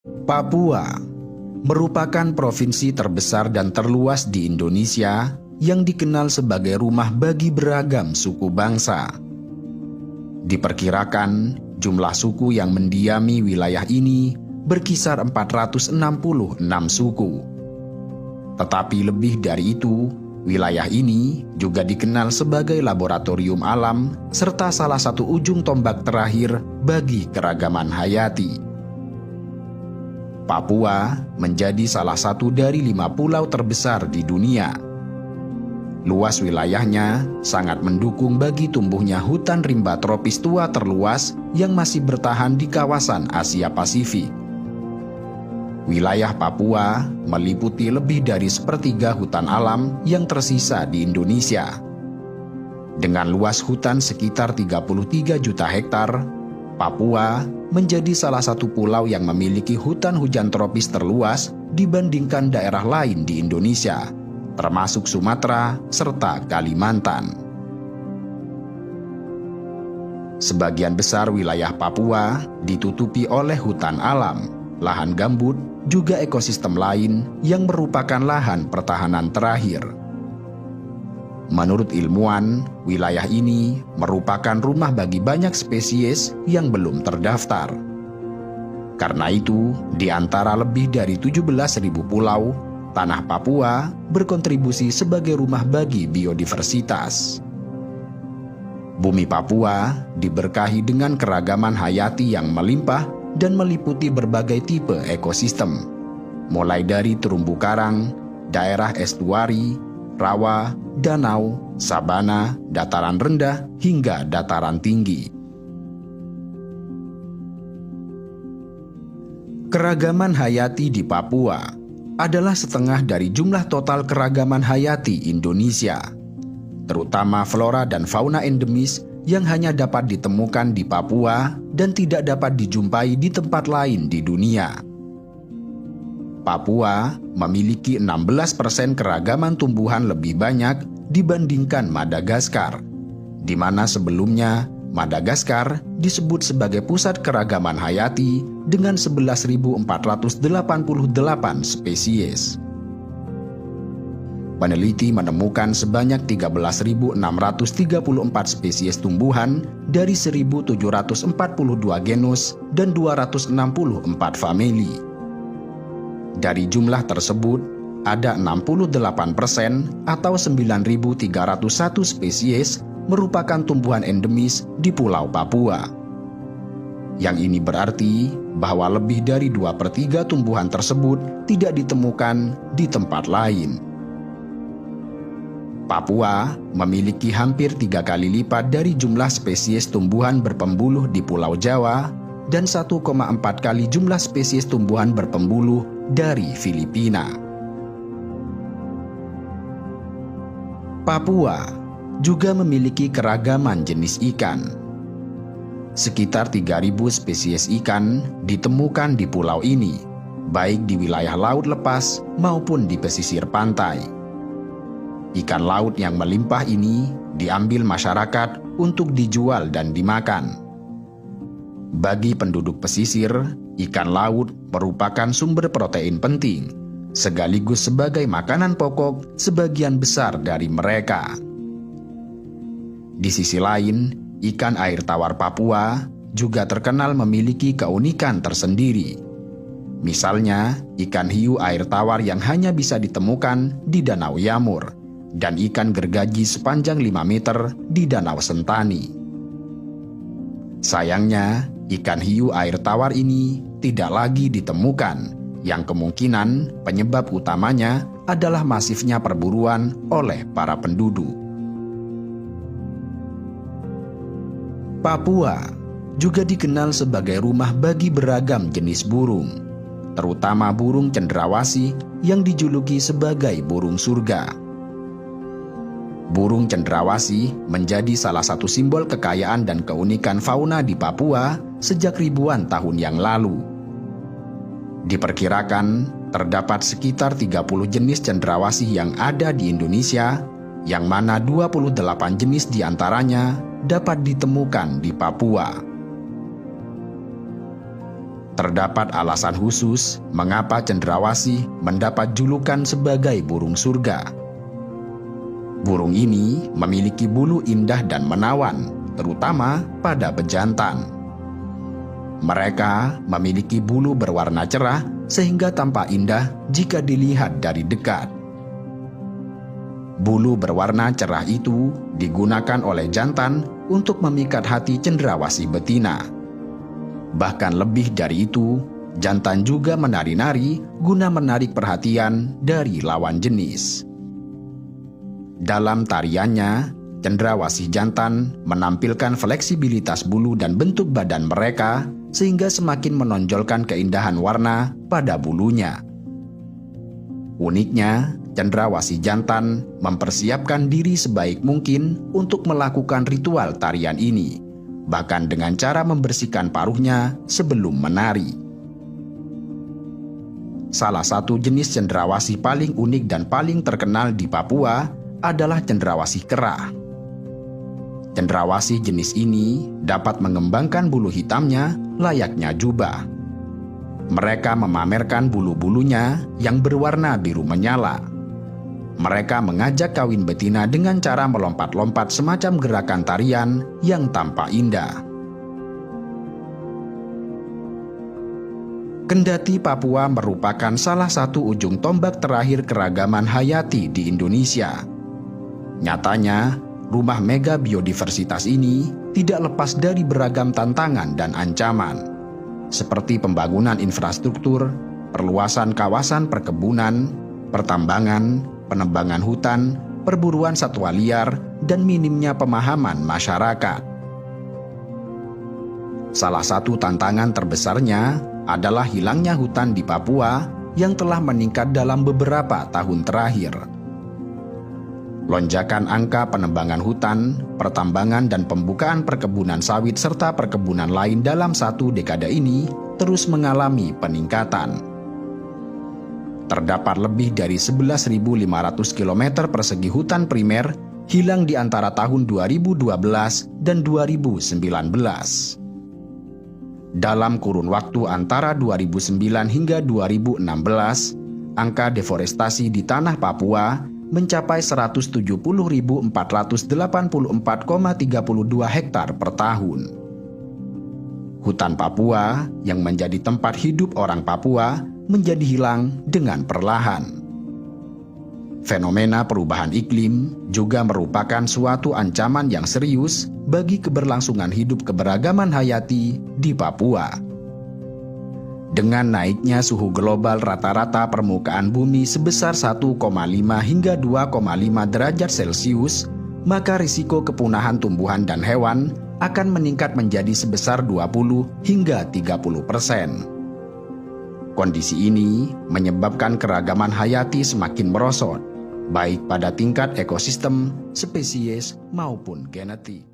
Papua merupakan provinsi terbesar dan terluas di Indonesia yang dikenal sebagai rumah bagi beragam suku bangsa. Diperkirakan jumlah suku yang mendiami wilayah ini berkisar 466 suku. Tetapi lebih dari itu, wilayah ini juga dikenal sebagai laboratorium alam serta salah satu ujung tombak terakhir bagi keragaman hayati. Papua menjadi salah satu dari 5 pulau terbesar di dunia. Luas wilayahnya sangat mendukung bagi tumbuhnya hutan rimba tropis tua terluas yang masih bertahan di kawasan Asia Pasifik. Wilayah Papua meliputi lebih dari sepertiga hutan alam yang tersisa di Indonesia. Dengan luas hutan sekitar 33 juta hektar, Papua menjadi salah satu pulau yang memiliki hutan hujan tropis terluas dibandingkan daerah lain di Indonesia, termasuk Sumatera serta Kalimantan. Sebagian besar wilayah Papua ditutupi oleh hutan alam, lahan gambut, juga ekosistem lain yang merupakan lahan pertahanan terakhir. Menurut ilmuwan, wilayah ini merupakan rumah bagi banyak spesies yang belum terdaftar. Karena itu, di antara lebih dari 17.000 pulau, tanah Papua berkontribusi sebagai rumah bagi biodiversitas. Bumi Papua diberkahi dengan keragaman hayati yang melimpah dan meliputi berbagai tipe ekosistem, mulai dari terumbu karang, daerah estuari, rawa, danau, sabana, dataran rendah, hingga dataran tinggi. Keragaman hayati di Papua adalah setengah dari jumlah total keragaman hayati Indonesia, terutama flora dan fauna endemis yang hanya dapat ditemukan di Papua dan tidak dapat dijumpai di tempat lain di dunia. Papua memiliki 16% keragaman tumbuhan lebih banyak dibandingkan Madagaskar, di mana sebelumnya Madagaskar disebut sebagai pusat keragaman hayati dengan 11.488 spesies. Peneliti menemukan sebanyak 13.634 spesies tumbuhan dari 1.742 genus dan 264 famili. Dari jumlah tersebut, ada 68% atau 9.301 spesies merupakan tumbuhan endemis di Pulau Papua. Yang ini berarti bahwa lebih dari 2/3 tumbuhan tersebut tidak ditemukan di tempat lain. Papua memiliki hampir 3 kali lipat dari jumlah spesies tumbuhan berpembuluh di Pulau Jawa dan 1,4 kali jumlah spesies tumbuhan berpembuluh dari Filipina. Papua juga memiliki keragaman jenis ikan. Sekitar 3.000 spesies ikan ditemukan di pulau ini, baik di wilayah laut lepas maupun di pesisir pantai. Ikan laut yang melimpah ini diambil masyarakat untuk dijual dan dimakan. Bagi penduduk pesisir, ikan laut merupakan sumber protein penting, sekaligus sebagai makanan pokok sebagian besar dari mereka. Di sisi lain, ikan air tawar Papua juga terkenal memiliki keunikan tersendiri. Misalnya, ikan hiu air tawar yang hanya bisa ditemukan di Danau Yamur, dan ikan gergaji sepanjang 5 meter di Danau Sentani. Sayangnya, ikan hiu air tawar ini tidak lagi ditemukan, yang kemungkinan penyebab utamanya adalah masifnya perburuan oleh para penduduk. Papua juga dikenal sebagai rumah bagi beragam jenis burung, terutama burung cendrawasih yang dijuluki sebagai burung surga. Burung cendrawasih menjadi salah satu simbol kekayaan dan keunikan fauna di Papua sejak ribuan tahun yang lalu. Diperkirakan terdapat sekitar 30 jenis cendrawasih yang ada di Indonesia, yang mana 28 jenis diantaranya dapat ditemukan di Papua. Terdapat alasan khusus mengapa cendrawasih mendapat julukan sebagai burung surga. Burung ini memiliki bulu indah dan menawan, terutama pada bejantan. Mereka memiliki bulu berwarna cerah sehingga tampak indah jika dilihat dari dekat. Bulu berwarna cerah itu digunakan oleh jantan untuk memikat hati cendrawasih betina. Bahkan lebih dari itu, jantan juga menari-nari guna menarik perhatian dari lawan jenis. Dalam tariannya, cendrawasih jantan menampilkan fleksibilitas bulu dan bentuk badan mereka sehingga semakin menonjolkan keindahan warna pada bulunya. Uniknya, cendrawasih jantan mempersiapkan diri sebaik mungkin untuk melakukan ritual tarian ini, bahkan dengan cara membersihkan paruhnya sebelum menari. Salah satu jenis cendrawasih paling unik dan paling terkenal di Papua adalah cendrawasih kera. Cendrawasih jenis ini dapat mengembangkan bulu hitamnya layaknya jubah. Mereka memamerkan bulu-bulunya yang berwarna biru menyala. Mereka mengajak kawin betina dengan cara melompat-lompat semacam gerakan tarian yang tampak indah. Kendati Papua merupakan salah satu ujung tombak terakhir keragaman hayati di Indonesia, nyatanya rumah mega biodiversitas ini tidak lepas dari beragam tantangan dan ancaman, seperti pembangunan infrastruktur, perluasan kawasan perkebunan, pertambangan, penebangan hutan, perburuan satwa liar, dan minimnya pemahaman masyarakat. Salah satu tantangan terbesarnya adalah hilangnya hutan di Papua yang telah meningkat dalam beberapa tahun terakhir. Lonjakan angka penebangan hutan, pertambangan, dan pembukaan perkebunan sawit serta perkebunan lain dalam satu dekade ini terus mengalami peningkatan. Terdapat lebih dari 11.500 km persegi hutan primer hilang di antara tahun 2012 dan 2019. Dalam kurun waktu antara 2009 hingga 2016, angka deforestasi di tanah Papua mencapai 170.484,32 hektar per tahun. Hutan Papua yang menjadi tempat hidup orang Papua menjadi hilang dengan perlahan. Fenomena perubahan iklim juga merupakan suatu ancaman yang serius bagi keberlangsungan hidup keberagaman hayati di Papua. Dengan naiknya suhu global rata-rata permukaan bumi sebesar 1,5 hingga 2,5 derajat Celcius, maka risiko kepunahan tumbuhan dan hewan akan meningkat menjadi sebesar 20 hingga 30%. Kondisi ini menyebabkan keragaman hayati semakin merosot, baik pada tingkat ekosistem, spesies, maupun genetik.